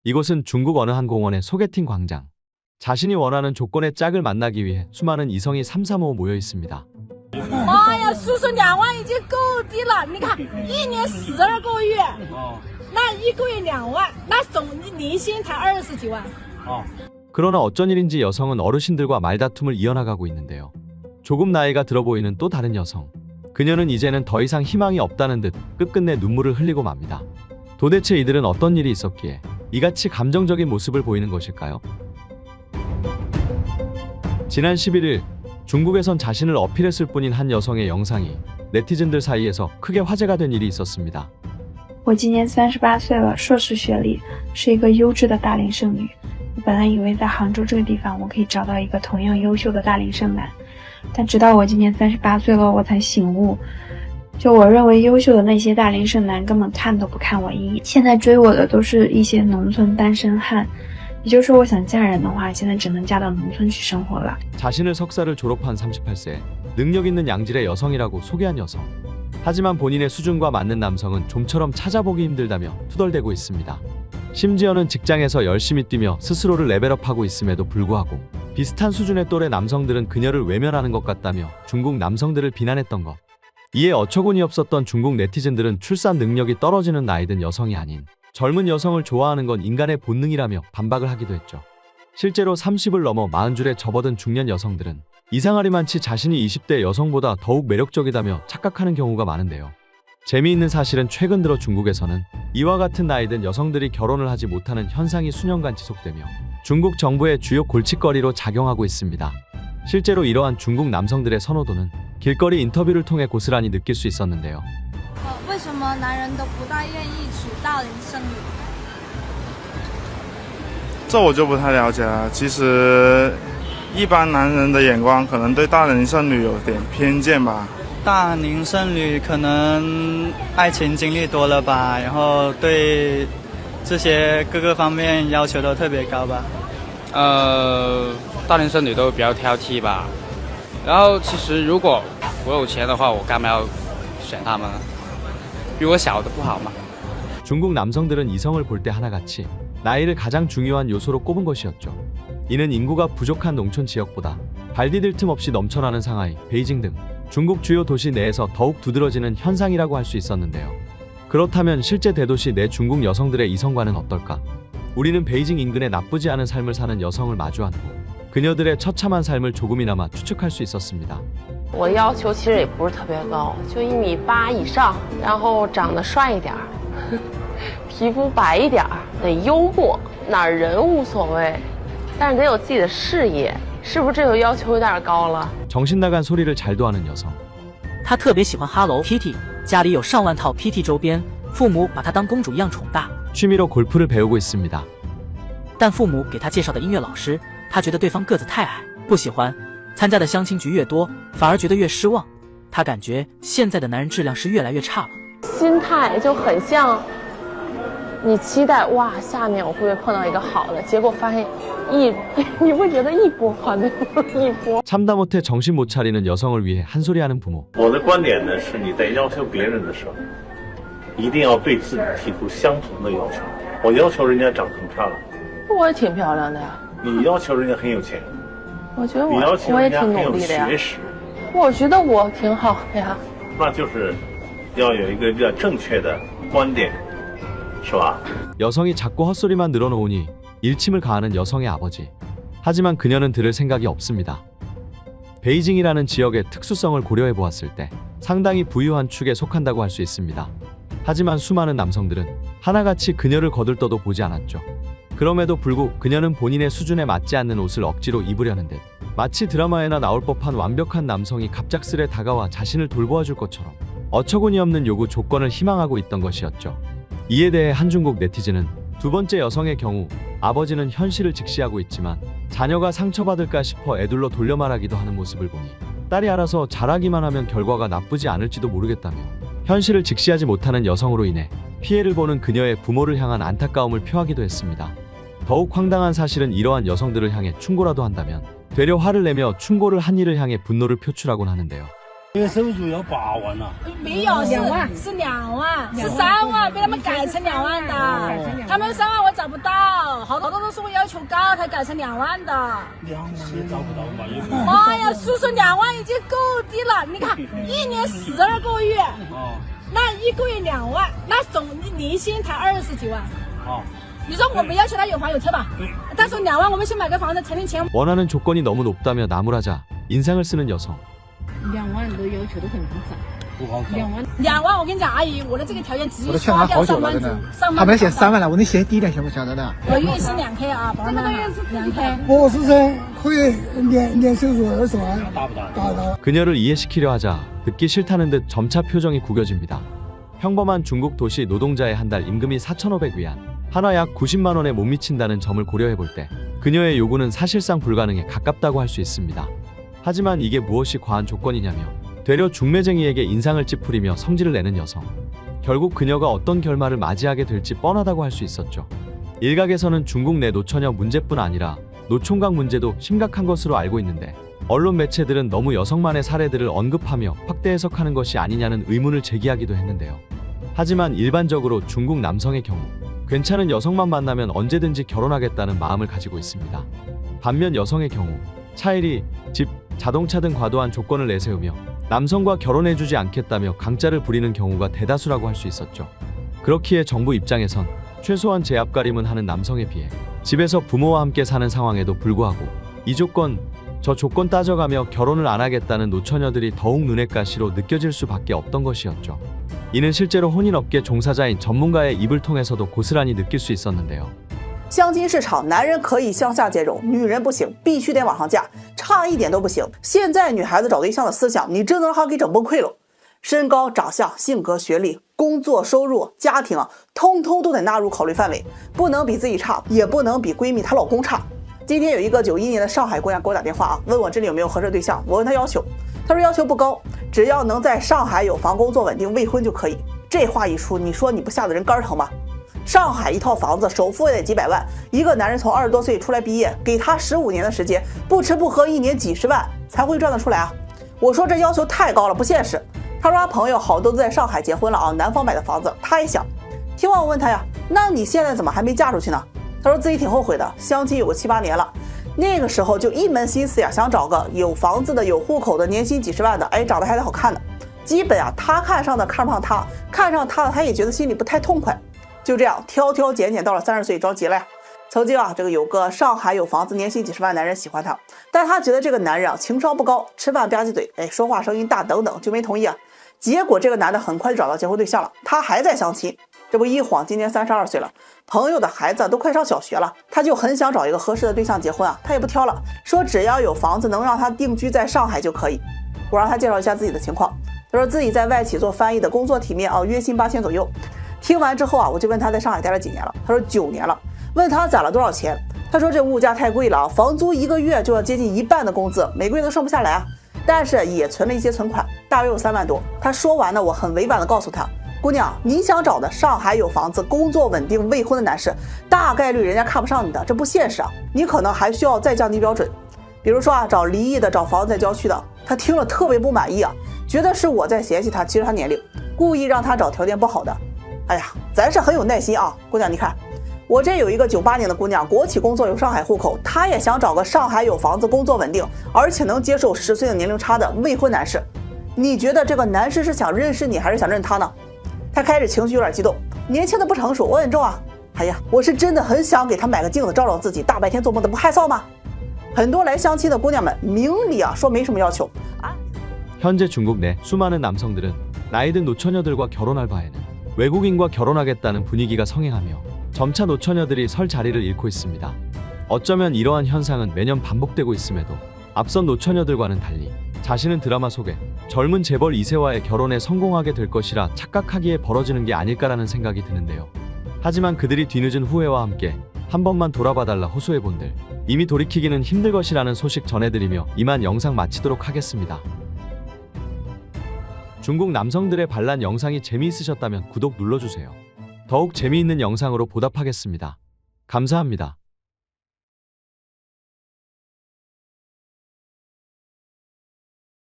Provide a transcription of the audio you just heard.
이곳은 중국 어느 한 공원의 소개팅 광장. 자신이 원하는 조건의 짝을 만나기 위해 수많은 이성이 삼삼오오 모여 있습니다. 妈呀，叔叔2万已经够低了，你看1年12个月，那1个月2万，那总年薪才20几万。 그러나 어쩐 일인지 여성은 어르신들과 말다툼을 이어나가고 있는데요. 조금 나이가 들어 보이는 또 다른 여성. 그녀는 이제는 더 이상 희망이 없다는 듯 끝끝내 눈물을 흘리고 맙니다. 도대체 이들은 어떤 일이 있었기에 이같이 감정적인 모습을 보이는 것일까요? 지난 11일 중국에선 자신을 어필했을 뿐인 한 여성의 영상이 네티즌들 사이에서 크게 화제가 된 일이 있었습니다. 我今年38岁了，硕士学历，是一个优质的大龄剩女。我本来以为在杭州这个地方我可以找到一个同样优秀的大龄剩男，但直到我今年38岁了，我才醒悟，就我认为优秀的那些大龄剩男根本看都不看我一眼。现在追我的都是一些农村单身汉，也就是说我想嫁人的话，现在只能嫁到农村去生活了。 자신을 석사를 졸업한 38세, 능력 있는 양질의 여성이라고 소개한 여성. 하지만 본인의 수준과 맞는 남성은 좀처럼 찾아보기 힘들다며 투덜대고 있습니다. 심지어는 직장에서 열심히 뛰며 스스로를 레벨업하고 있음에도 불구하고 비슷한 수준의 또래 남성들은 그녀를 외면하는 것 같다며 중국 남성들을 비난했던 것. 이에 어처구니 없었던 중국 네티즌들은 출산 능력이 떨어지는 나이든 여성이 아닌 젊은 여성을 좋아하는 건 인간의 본능이라며 반박을 하기도 했죠. 실제로 30을 넘어 40줄에 접어든 중년 여성들은 이상하리만치 자신이 20대 여성보다 더욱 매력적이다며 착각하는 경우가 많은데요. 재미있는 사실은 최근 들어 중국에서는 이와 같은 나이든 여성들이 결혼을 하지 못하는 현상이 수년간 지속되며 중국 정부의 주요 골칫거리로 작용하고 있습니다. 실제로 이러한 중국 남성들의 선호도는 길거리 인터뷰를 통해 고스란히 느낄 수 있었는데요. 为什么男人都不大愿意娶大龄剩女？这我就不太了解了。其实，一般男人的眼光可能对大龄剩女有点偏见吧。大龄剩女可能爱情经历多了吧，然后对这些各个方面要求都特别高吧。大龄剩女都比较挑剔吧。然后其实如果我有钱的话，我干嘛要选他们呢？比我小的不好吗？ 중국 남성들은 이성을 볼 때 하나같이 나이를 가장 중요한 요소로 꼽은 것이었죠. 이는 인구가 부족한 농촌 지역보다 발 디딜 틈 없이 넘쳐나는 상하이, 베이징 등 중국 주요 도시 내에서 더욱 두드러지는 현상이라고 할 수 있었는데요. 그렇다면 실제 대도시 내 중국 여성들의 이성과는 어떨까? 우리는 베이징 인근의 나쁘지 않은 삶을 사는 여성을 마주한 후 그녀들의 처참한 삶을 조금이나마 추측할 수 있었습니다. 我的要求其实也不是特别高，就1.8米以上，然后长得帅一点，皮肤白一点，得幽默，哪儿人无所谓，但是得有自己的事业，是不是这个要求有点高了？ 정신 나간 소리를 잘도 하는 여성. 她特别喜欢 Hello Kitty， 家里有上万套 Kitty 周边，父母把她当公主一样宠大。 취미로 골프를 배우고 있습니다. 但父母给她介绍的音乐老师，她觉得对方个子太矮，不喜欢。参加的相亲局越多，反而觉得越失望。她感觉现在的男人质量是越来越差了。心态就很像你期待哇，下面我会不会碰到一个好的，结果发现你会觉得一波还没有一波。 참다 못해 정신 못 차리는 여성을 위해 한 소리 하는 부모. 我的观点呢是，你在要求别人的时候，一定要对自己提出相同的要求。我要求人家长得很漂亮，我也挺漂亮的呀。你要求人家很有钱，我觉得你要求我也挺人家很有努力的呀。学识，我觉得我挺好的呀。那就是要有一个比较正确的观点，是吧？ 여성이 자꾸 헛소리만 늘어놓으니 일침을 가하는 여성의 아버지. 하지만 그녀는 들을 생각이 없습니다. 베이징이라는 지역의 특수성을 고려해 보았을 때 상당히 부유한 축에 속한다고 할 수 있습니다. 하지만 수많은 남성들은 하나같이 그녀를 거들떠도 보지 않았죠. 그럼에도 불구하고 그녀는 본인의 수준에 맞지 않는 옷을 억지로 입으려는 듯 마치 드라마에나 나올 법한 완벽한 남성이 갑작스레 다가와 자신을 돌보아줄 것처럼 어처구니 없는 요구 조건을 희망하고 있던 것이었죠. 이에 대해 한중국 네티즌은 두 번째 여성의 경우 아버지는 현실을 직시하고 있지만 자녀가 상처받을까 싶어 애둘러 돌려 말하기도 하는 모습을 보니 딸이 알아서 잘하기만 하면 결과가 나쁘지 않을지도 모르겠다며 현실을 직시하지 못하는 여성으로 인해 피해를 보는 그녀의 부모를 향한 안타까움을 표하기도 했습니다. 더욱 황당한 사실은 이러한 여성들을 향해 충고라도 한다면 되려 화를 내며 충고를 한 이를 향해 분노를 표출하곤 하는데요. 这个收入要8万了，没有2万，是2万，是3万，被他们改成2万的。他们3万我找不到。好多都说要求高才改成2万的。2万也找不到嘛，也不妈呀，叔叔2万已经够低了。你看，1年12个月，那1个月2万，那总年薪才20几万。你说我们要求他有房有车吧？他说2万，我们先买个房子存点钱。 원하는 조건이 너무 높다며 나무라자 인상을 쓰는 여성. 2万的要求都很复杂。 2万，我跟你讲，阿姨，我的这个条件只我都劝他好久了，真的。他们写3万了，我能写低点行不行？真的。我月薪2K 啊，这个月是2K。我是说可以年收入20万，达不到？ 그녀를 이해시키려 하자 듣기 싫다는 듯 점차 표정이 구겨집니다. 평범한 중국 도시 노동자의 한 달 임금이 4,500위안, 한화 약 90만 원에 못 미친다는 점을 고려해 볼 때 그녀의 요구는 사실상 불가능에 가깝다고 할 수 있습니다. 하지만 이게 무엇이 과한 조건이냐며 되려 중매쟁이에게 인상을 찌푸리며 성질을 내는 여성. 결국 그녀가 어떤 결말을 맞이하게 될지 뻔하다고 할 수 있었죠. 일각에서는 중국 내 노처녀 문제뿐 아니라 노총각 문제도 심각한 것으로 알고 있는데 언론 매체들은 너무 여성만의 사례들을 언급하며 확대 해석하는 것이 아니냐는 의문을 제기하기도 했는데요. 하지만 일반적으로 중국 남성의 경우 괜찮은 여성만 만나면 언제든지 결혼하겠다는 마음을 가지고 있습니다. 반면 여성의 경우 차일이, 집, 자동차 등 과도한 조건을 내세우며 남성과 결혼해주지 않겠다며 강짜를 부리는 경우가 대다수라고 할 수 있었죠. 그렇기에 정부 입장에선 최소한 제압가림은 하는 남성에 비해 집에서 부모와 함께 사는 상황에도 불구하고 이 조건, 저 조건 따져가며 결혼을 안 하겠다는 노처녀들이 더욱 눈엣 가시로 느껴질 수밖에 없던 것이었죠. 이는 실제로 혼인업계 종사자인 전문가의 입을 통해서도 고스란히 느낄 수 있었는데요. 相亲市场，男人可以向下兼容，女人不行，必须得往上嫁，差一点都不行。现在女孩子找对象的思想，你真能让她给整崩溃了。身高、长相、性格、学历、工作、收入、家庭啊，通通都得纳入考虑范围，不能比自己差，也不能比闺蜜她老公差。今天有一个91年的上海姑娘给我打电话啊，问我这里有没有合适对象。我问她要求，她说要求不高，只要能在上海有房、工作稳定、未婚就可以。这话一出，你说你不吓得人肝疼吗？ 上海一套房子，首付也得几百万。一个男人从20多岁出来毕业，给他15年的时间，不吃不喝，1年几十万才会赚得出来啊！我说这要求太高了，不现实。他说他朋友好多都在上海结婚了啊，南方买的房子，他也想。听完我问他呀，那你现在怎么还没嫁出去呢？他说自己挺后悔的，相亲有个7、8年了，那个时候就一门心思呀，想找个有房子的、有户口的、年薪几十万的，哎，长得还得好看的。基本啊，他看上的看不上他，看上他的他也觉得心里不太痛快。 就这样挑挑拣拣，到了30岁着急了呀。曾经啊，这个有个上海有房子、年薪几十万男人喜欢他，但他觉得这个男人啊情商不高，吃饭吧唧嘴，哎，说话声音大等等，就没同意啊。结果这个男的很快就找到结婚对象了，他还在相亲。这不一晃，今年32岁了，朋友的孩子都快上小学了，他就很想找一个合适的对象结婚啊。他也不挑了，说只要有房子能让他定居在上海就可以。我让他介绍一下自己的情况，他说自己在外企做翻译的，工作体面啊，月薪8000左右。 听完之后啊，我就问他在上海待了几年了，他说9年了。问他攒了多少钱，他说这物价太贵了啊，房租1个月就要接近1半的工资，每个月都剩不下来啊。但是也存了一些存款，大约有3万多。他说完呢，我很委婉的告诉他，姑娘，你想找的上海有房子、工作稳定、未婚的男士，大概率人家看不上你的，这不现实啊。你可能还需要再降低标准，比如说啊，找离异的、找房子在郊区的。他听了特别不满意啊，觉得是我在嫌弃他，其实他年龄，故意让他找条件不好的。 哎呀，咱是很有耐心啊，姑娘，你看，我这有一个98年的姑娘，国企工作，有上海户口，她也想找个上海有房子、工作稳定，而且能接受10岁的年龄差的未婚男士。你觉得这个男士是想认识你，还是想认他呢？他开始情绪有点激动，年轻的不成熟，我稳重啊。哎呀，我是真的很想给他买个镜子照照自己，大白天做梦的不害臊吗？很多来相亲的姑娘们明里啊说没什么要求啊。 현재 중국 내 수많은 남성들은 나이든 노처녀들과 결혼할 바에는 외국인과 결혼하겠다는 분위기가 성행하며 점차 노처녀들이 설 자리를 잃고 있습니다. 어쩌면 이러한 현상은 매년 반복되고 있음에도 앞선 노처녀들과는 달리 자신은 드라마 속에 젊은 재벌 2세와의 결혼에 성공하게 될 것이라 착각하기에 벌어지는 게 아닐까라는 생각이 드는데요. 하지만 그들이 뒤늦은 후회와 함께 한 번만 돌아봐달라 호소해본들 이미 돌이키기는 힘들 것이라는 소식 전해드리며 이만 영상 마치도록 하겠습니다. 중국 남성들의 반란 영상이 재미있으셨다면 구독 눌러주세요. 더욱 재미있는 영상으로 보답하겠습니다. 감사합니다.